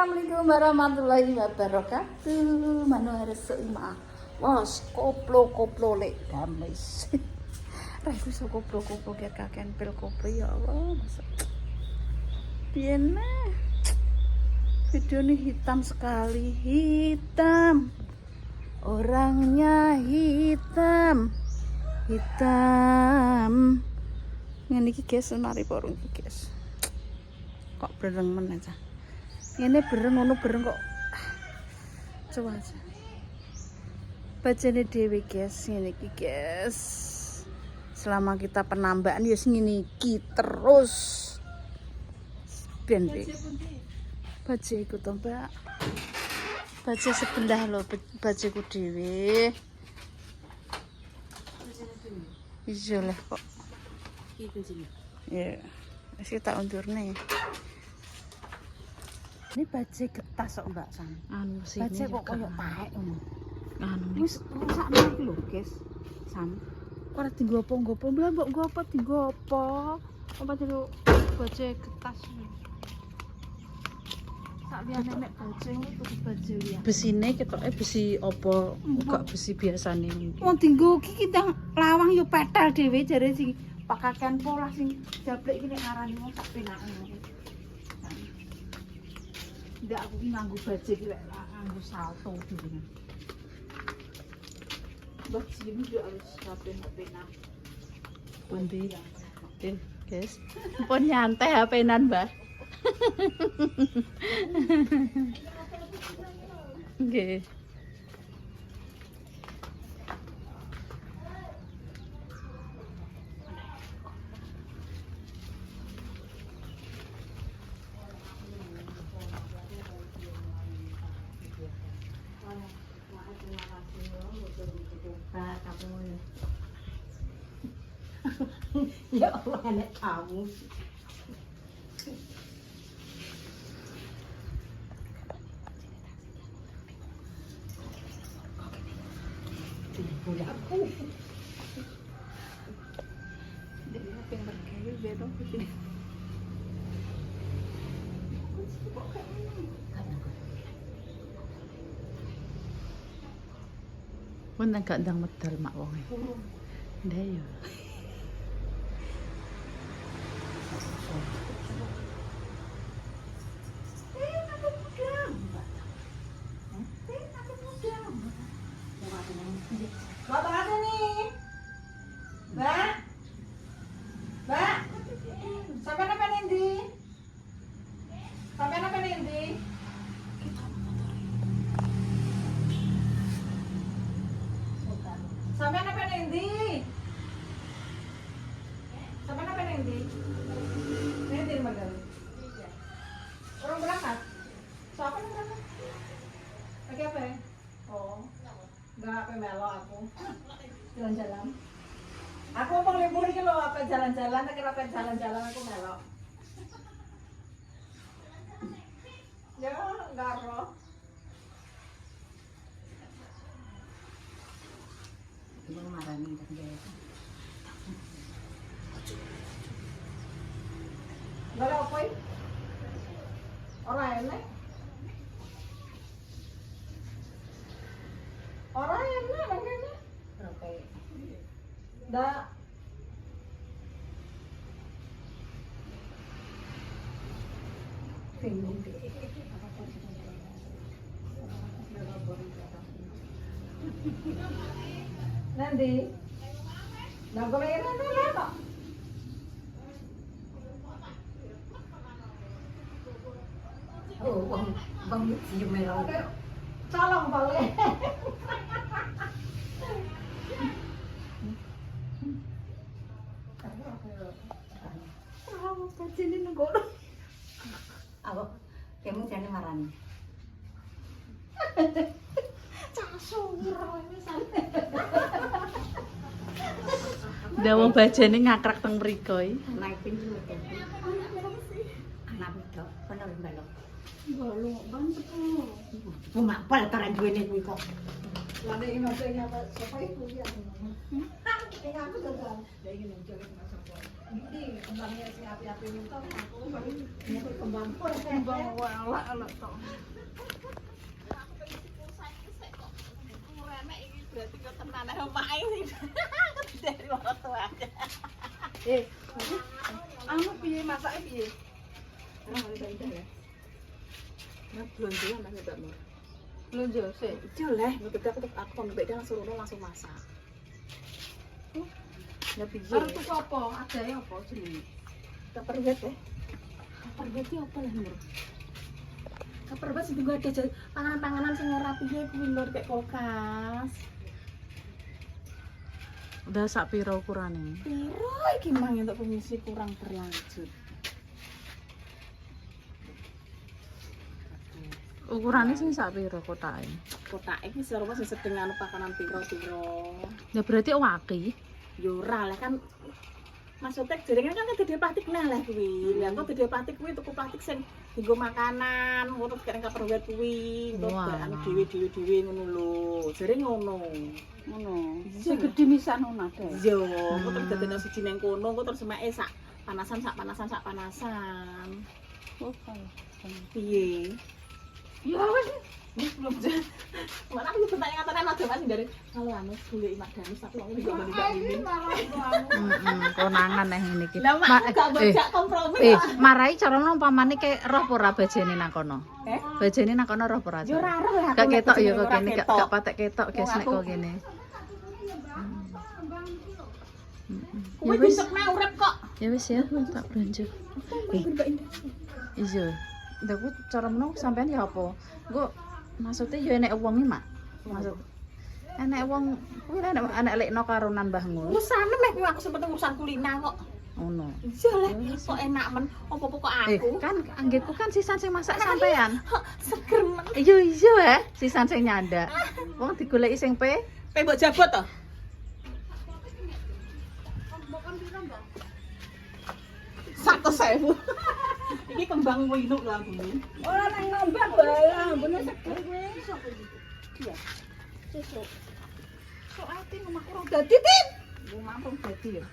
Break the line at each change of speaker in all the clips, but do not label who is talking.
Assalamualaikum warahmatullahi wabarakatuh. Mano harus seima. Was koplo lek gamis. Rai iso koplo kayak kaken pil koplo ya Allah. Masa. Piye nah. Video ini hitam sekali, hitam. Orangnya hitam. Ngene iki guys, mari porong iki guys. Kok bereng men aja. Ini bereng ngono bereng kok. Coba aja. Bajane dhewe guys, ngene iki guys. Selama kita penambahan ya ngene iki terus. Ben baje iku to, Mbak. Baje sebelah lho, bajeku dhewe. Iya lah kok. Iki kuncinya. Ya. Wis tak undurne. Ini baje getas kok Mbak Sam. Anu sih. Baje kok koyo taek ngono. Anu wis rusakno iki lho, guys. Sam. Ora digopo-gopo, mbok gopo digopo. Apa jero baje getas. Sak liyane nek baje itu baje liya. Besine ketoke besi apa gak besi biasane. Wong dienggo iki kita lawang yo petel dhewe jare sing pakaken pola sing jablek iki nek arane wong tak penake. Ndak aku ki nganggo baje ki lek nganggo salto dhewe. Baje iki yo harus rapi-rapinan. Pundi? Guys. Pun nyantai HP-nan, Mbah. Nggih. Ya Allah, anak kamu. Aku. Dia apa yang berkali bedong begini. Pun gak ndang medal mak wong e. Ndak ya.
Bapak ada nih, Mbak, sampai apa Nendi? Sampai apa Nendi? Sampai apa Nendi? Sampai apa Nendi? Nendi mana? Orang berangkat? Siapa yang berangkat? Lagi apa ya? Oh. Enggak apa melo aku jalan-jalan. Aku mau libur iki lho, apa jalan-jalan, nek apa jalan-jalan aku melo. Ya, enggak roh.
Ini marani tak dia.
Enggak ada apa iki? Ora enak. Orang enak makanya.
Oke.
Ndak. Bingung. Nanti. Ndak boleh enak kok.
Oh, bang cium merah.
Colong boleh. Kamu kacini nengok.
Apa? Kamu jangan marani.
Casur misalnya.
Dawa bajane ngakrak teng mriko iki.
Naik pintu lho. Anak itu, bener belok.
Balung banget.
Cuma apa taran duwene kuwi kok.
Lah nek iki apa sapa iku ya. Ning aku gagal. Ya iki ning joget Mas Sopo. Iki kembangnya sing api-api minta aku nyebut kembang.
Kembang elek tok.
Berarti kok tenan ae omahe sing dari orang tua aja.
Anu piye masake piye?
Ora indah ya. Nah, belanja Mas Mbak Nur.
Lonjo sik.
Ijo leh, ngerti aku mbek dia langsung rono langsung masak. Ya piye?
Arep tuku apa? Adae apa jenenge?
Tupperware deh. Tupperware ki apa lah Nur? Tupperware sing tunggu ada panganan-panganan sing ora piye kuwi Nur kayak kulkas.
Udah sak pira ukurane?
Piro iki mang untuk pengisi kurang berlanjut.
Ukurane sing sak pira kotake?
Kotake iki serupa sing sedeng anu pakanan piro-piro.
Ya berarti waki.
Yo ora lah kan maksudnya jaringan kan gede plastik nah lah kuwi. Lah kok gede plastik kuwi tuku plastik sing dienggo makanan, ngono kene Tupperware kuwi, kok anu dhewe-dhewe ngono lho. Jare ngono.
Ngono. Sing gedhe misan ngono ade.
Yo, kok terus dadene siji nang kono, kok terus semake sak panasan.
Oh,
Piye?
ya wis.
Belum jan. Mana aku bertanya ngatakan aja Mas dari kalau anu golek Mak Danis tapi wong iki gak Mbak Mimin.
Konangan neh ngene iki.
Lah mak gak bajak kompromi.
Marai carane umpamane kayak roh ora bajene nang kono. Bajene nang kono roh ora.
Yo ora roh lah.
Gak ketok ya kok kene gak patek ketok guys nek kok kene.
Kuwi besokne urip kok.
Ya wis ya, tak belanja. Iya. Ndak ku cara menung sampean ya apa? Engko maksudnya ya enek wong iki, Mak. Maksud enek wong kuwi enek lekno karunan Mbah ngono.
Urusane meh aku sempet urusan kuliner kok.
Ngono.
Iya lah, kok enak men opo-opo kok aku.
Kan anggitku kan sisan sing masak sampean.
Seger men.
Iya ya, sisan sing nyandak. Wong digoleki sing pe.
Mbok jabot to? Satu sewu. Iki kembang winu lah Bu.
Ora nang nombak bae, ambune seger kuwi.
Iya. Sesuk.
Sok ati ngomong ora dadi, Tin.
Lu mampu dadi ya.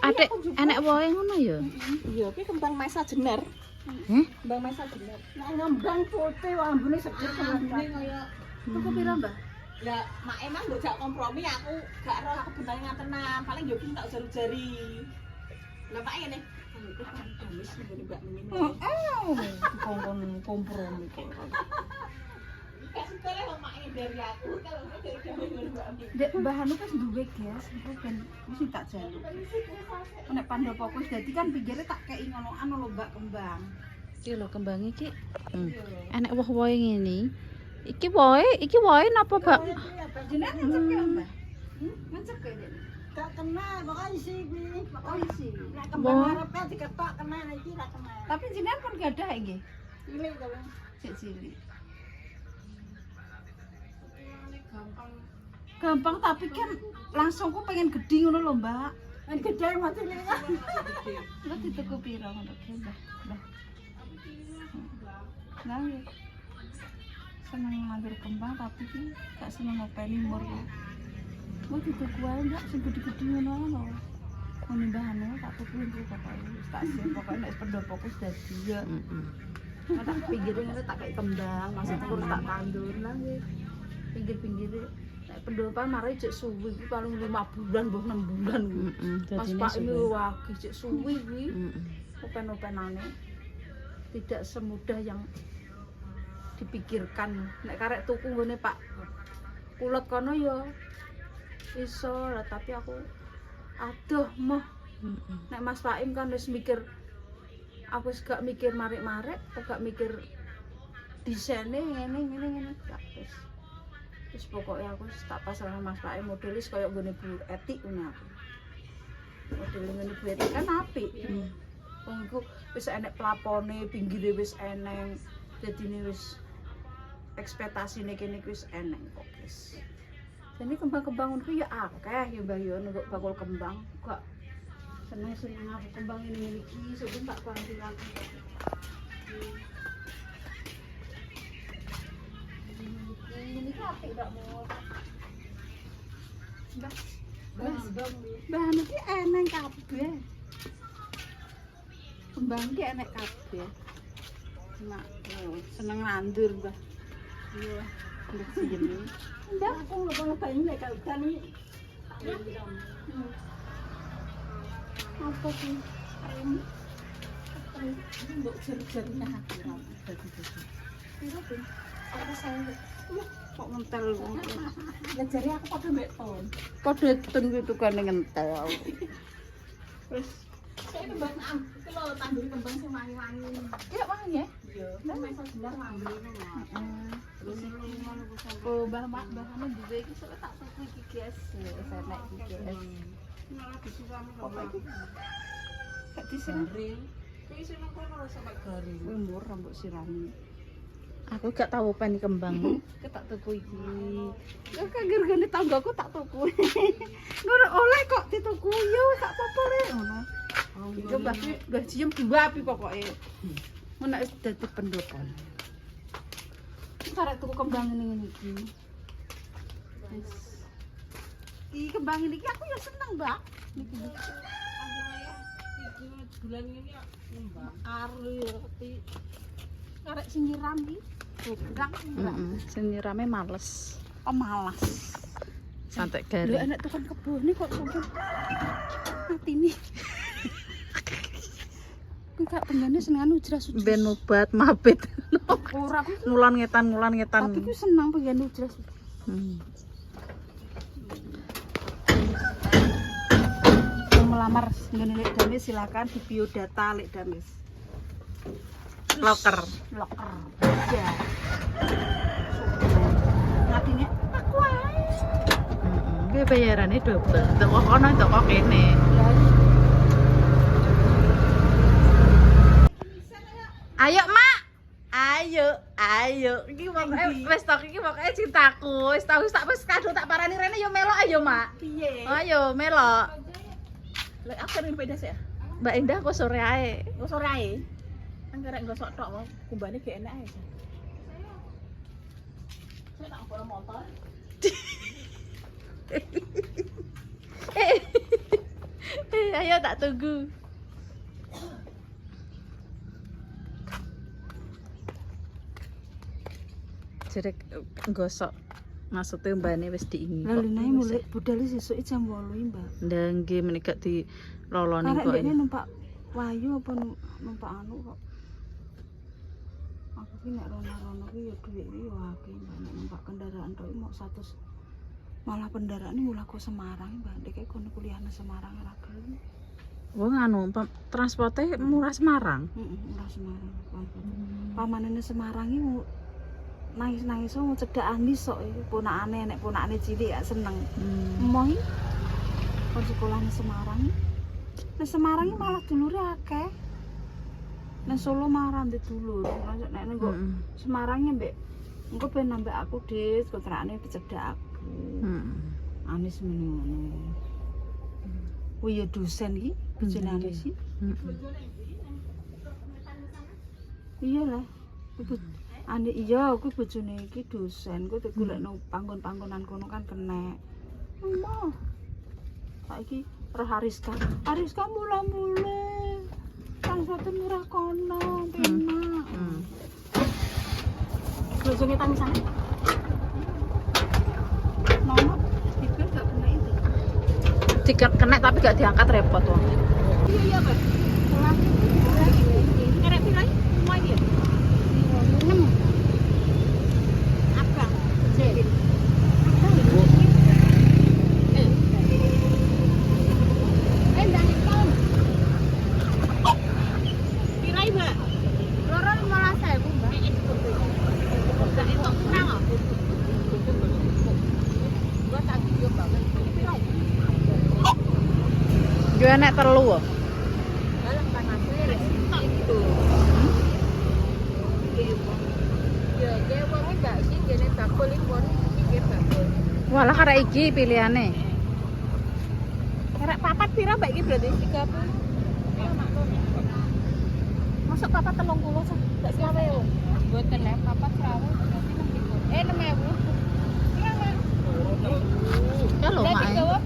Adek enek wohe ngono ya.
Iya, iki kembang maisa jener. Kembang maisa jener.
Nang ngembang putih ambune seger
Ambune kaya
Tuku pira, Mbah?
lah mak emang mbok jak kompromi aku gak roh aku benang ngatenan paling yo ki tak jari-jari. Lah mak ngene. Aku kan tulis ngene Mbak Mimin.
Kongkon kompromi kok.
Gak suka lah mak ngene dari aku kalau dari Mbak Mimin.
Dek Mbah Anu wis duwe gas, iku ben wis tak jaluk. Nek pandopoku wis dadi kan pinggire tak kei ngono anu lho Mbak kembang.
Iki lho kembang iki. Enek woh-wohe ngene. Iki wohe napa, Mbak?
Jenenge ngecek Mbah. Ngecek Dek.
Gak kena pokoke isi kuwi.
Oh isi.
Nek kembang arepe diketok kena iki ra kena.
Tapi jenengan pun gadah nggih.
Cilik to.
Sik cilik. Gampang tapi kan langsung ku pengen gede ngono lho, Mbak.
Kan gede mati cilik kan.
Lha dituku pira ngono ki, Mbah? Mbah. Nah, ya. Seneng nandur kembang tapi ki gak seneng ngopeni umur ya. Mau dituku wae Mbak sing gede-gede ngono lho. Ngono Mbah Anu tak tuku iki pokoke wis tak sing pokoke nek pendopoku wis dadi ya. Tak pinggire ngono tak kei kembang, maksudku tak tandur lah nggih. Pinggir-pinggire nek pendopan mari cek suwi iki paling 5 bulan mbah 6 bulan kuwi. Mas Pak ini wagi cek suwi kuwi. Open-openane tidak semudah yang dipikirkan. Nek karek tuku nggone Pak Kulot kono ya iso lah tapi aku aduh moh. Nek Mas Paim kan wis mikir aku wis gak mikir marik-marik, gak mikir desaine ngene gak wis. Wis pokoke aku wis tak pasrah Mas Paim modelis kaya nggone Bu Etik ngono aku. Model ngene Bu Etik kan apik. Wong iku wis enek plafone, pinggire wis eneng. Dadine wis ekspektasine kene wis eneng kok wis. Jadi kembang-kembang itu ya akeh ya Mbak yo nunggu bakul kembang kok seneng aku kembang ini iki sebelum tak panggil aku. Ini apik gak mau.
Bahan iki enek kabeh. Kembang iki enek kabeh. Mak, seneng nandur, Mbah. Iya, ndek sini. Ndak aku nggak pengen nek udan iki. Apa sih? Mbok jer-jernya aku. Piro, Bun? Apa saya? Kok ngentel lah jare aku padha mbek ton. Padha ton kuwi tukane ngentel. Terus
Saya kembang itu loh tandur kembang sing wangi-wangi.
ya wangi ya?
Iya, kan iso jelar wangi ngono.
Terus oh bahan-bahannya juga iki sok tak tuku iki guys. Enek iki guys.
Malah disuwami kok.
Apa iki? Gak disiram.
Kuwi sing nang kono sampe garing.
Kuwi murah mbok sirami. Aku gak tahu pani kembang. Tak tuku iki. Kok gara-gara tanggaku tak tuku. Nur oleh kok dituku yo tak apa-apa rek ngono. Iku mbah cium dua api pokoke. Mun nek dadi pendopan. Karek tuku kembang ngene iki. Wis. Iki kembang iki aku ya seneng, Mbak. Niki.
Bulan ini ya ngembang.
Ari ngerti. Karek sing nyiram iki. Sing nyirame males. Oh, malas. Santai garing. Lho enek tukang kebone kok sampe atine. Kuwi gak penggane senengane ujras ujras. Ben obat mabit. Ora kuwi ngulan ngetan. Tapi ku seneng penggane ujras. Yang melamar ngene Lek Damis silakan di biodata Lek Damis. Loker. Ya. Ngatine aku ae. Kuwi bayarane double. Tok kono tok kok kene. Ayo, Mak. Ayo. Iki pokoke wis tok iki pokoke cintaku. Wis kado tak parani rene yo melok ayo, Mak. Piye? Ayo melok.
Lek aku ning pedas ya.
Mbak Indah kok sore ae.
Kok sore ae. Kan karek gosok tok wae. Kumbane gak enak ae. Saya tak bawa motor.
Ayo tak tunggu. Jadi gosok maksudnya mbaknya wis diingi kok. Lalu naik mulai budal sesuk jam 8 Mbak. Ndah nggih menika di loloni kok. Karek numpak wayu apa numpak anu kok. Aku ki nek rono-rono ki ya dhuwit iki yo akeh Mbak. Nek numpak kendaraan tok mau 100. Malah kendaraane mulah kok Semarang Mbak. Ndek kono kuliah nang Semarang ora gelem. Wong anu transporte murah Semarang. Murah Semarang. Pamanene Semarang iki nangis-nangis mau cedak anis sok iki ponakane nek ponakane cilik gak seneng. Emoh iki kon sekolah nang Semarang. Nang Semarang iki malah dulure akeh. Nang Solo marah ndek dulur. Nek nggo Semarang mbek engko ben nambah aku Des kontrakane cedak aku. Anis meneh ngono. Oh ya dosen iki bojone Anis iki. Iya lah. Ane iya aku bojone iki dosen, ku golekno panggon-panggonan kono kan kenek. Emoh. Saiki roh Hariska mula-mula. Transporte murah kono, penak.
Bojone tamisan.
Nomor speaker gak kena itu. Tiket kena tapi gak diangkat repot wong.
Iya, Pak. Karek piro iki? Semua iki ya? 6. Abang. Sip. Pirai, Mbak?
Loro 15.000, Mbak.
Gak entuk kurang kok.
Gua tak video banget.
Pirai.
Yo enek telu kok.
Dalam panasnya
Rek tok iki lho.
ya dia wongnya gak sih gini bakul impor iki bakul.
Walah karek iki pilihane.
Karek papat pira Mbak iki berarti 30.
Iya maklum.
Masuk papat 30 sah. Gak selawe yo.
Mboten lek papat selawe berarti 6.000. 6.000.
Iya, Mbak.
Ya lho, Mak.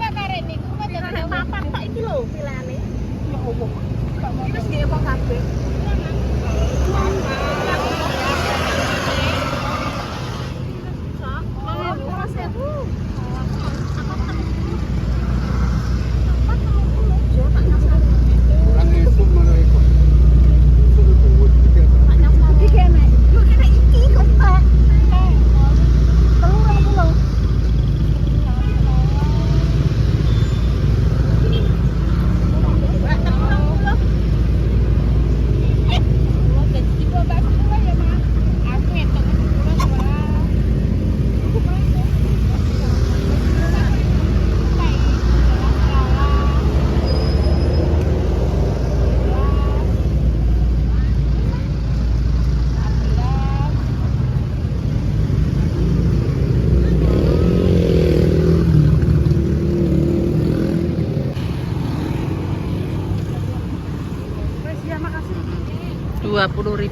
20.000.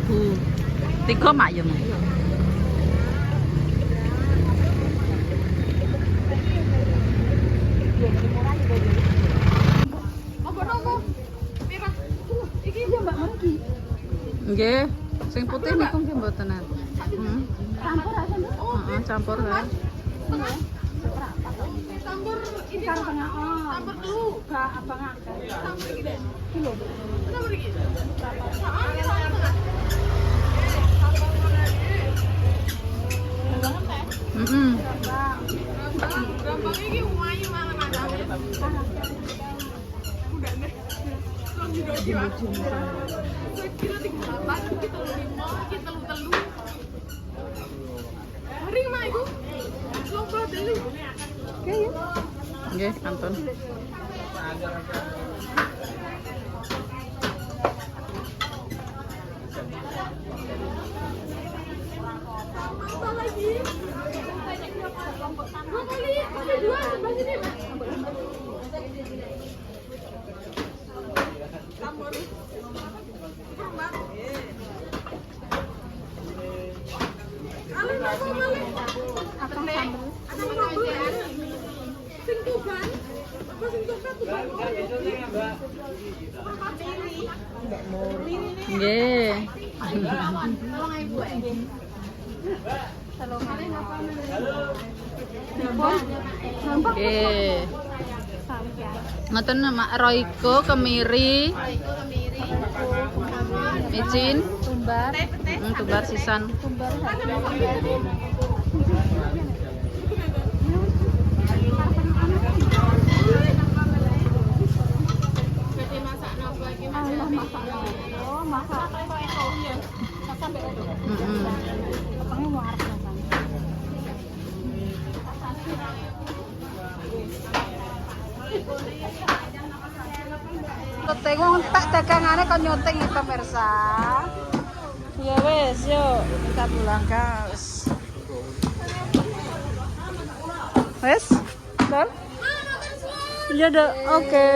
3 mak ya. Mak? Nggih, sing putih niku nggih mboten.
Campur aja nih.
Heeh, campur kan.
Campur ini campur dulu. Gak abang akeh. Campur iki. Kilo. Campur iki.
Heeh.
Gampang iki umayu malah macam. Udah nih. Kilo 38, kita 5, kita telu. Hari mah iku. Lomba telu. Oke ya.
Nggih, Anton.
Apa lagi? Brokoli, ada 2 sebelah sini.
Nggih. Nggih. Ngoten Mak Royko kemiri. Micin, tumbar. Tumbar sisan. Tengok tak dagangannya kok nyuting itu pemirsa. Ya wes, yuk kita pulang guys. Wes, Don? Iya deh, oke.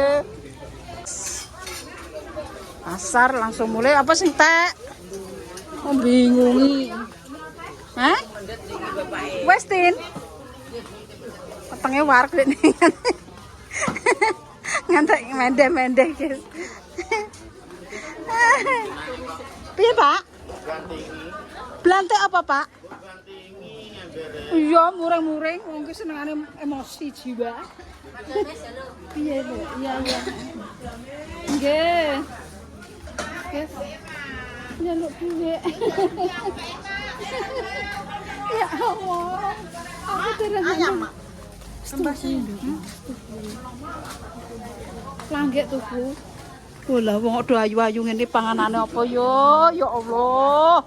Pasar langsung mulai apa sih teh? Oh bingungi. Hah? Westin. Petengnya warak deh nih. Ngantek mendeh-mendeh guys. Piye Pak? Blantik apa Pak? Iya mureng-mureng, wong ki senengane emosi jiwa. Piye Bu? Iya. Nggih. Guys. Njaluk duit. Ya Allah. Aku terus ayam, Mak. Sembah sini. Langgek tuku. Bola wong do ayu-ayu ngene panganane apa yo? Ya Allah.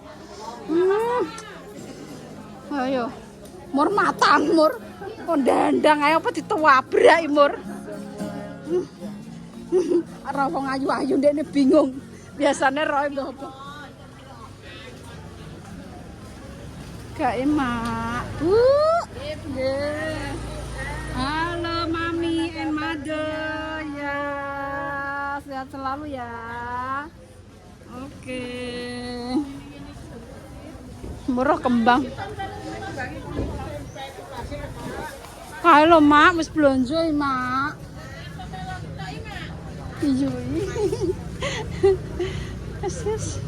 Ayo. Mur matang mur. Kondandang ae apa ditewabrak mur. Ora wong ayu-ayu ndekne bingung. Biasane roe mbah apa. Gak emak. Bu. Nggih. Halo Mami and Mother ya, sehat selalu ya. Oke. Murah kembang. Halo Mak, wis blonjo Mak. Iya. Yes.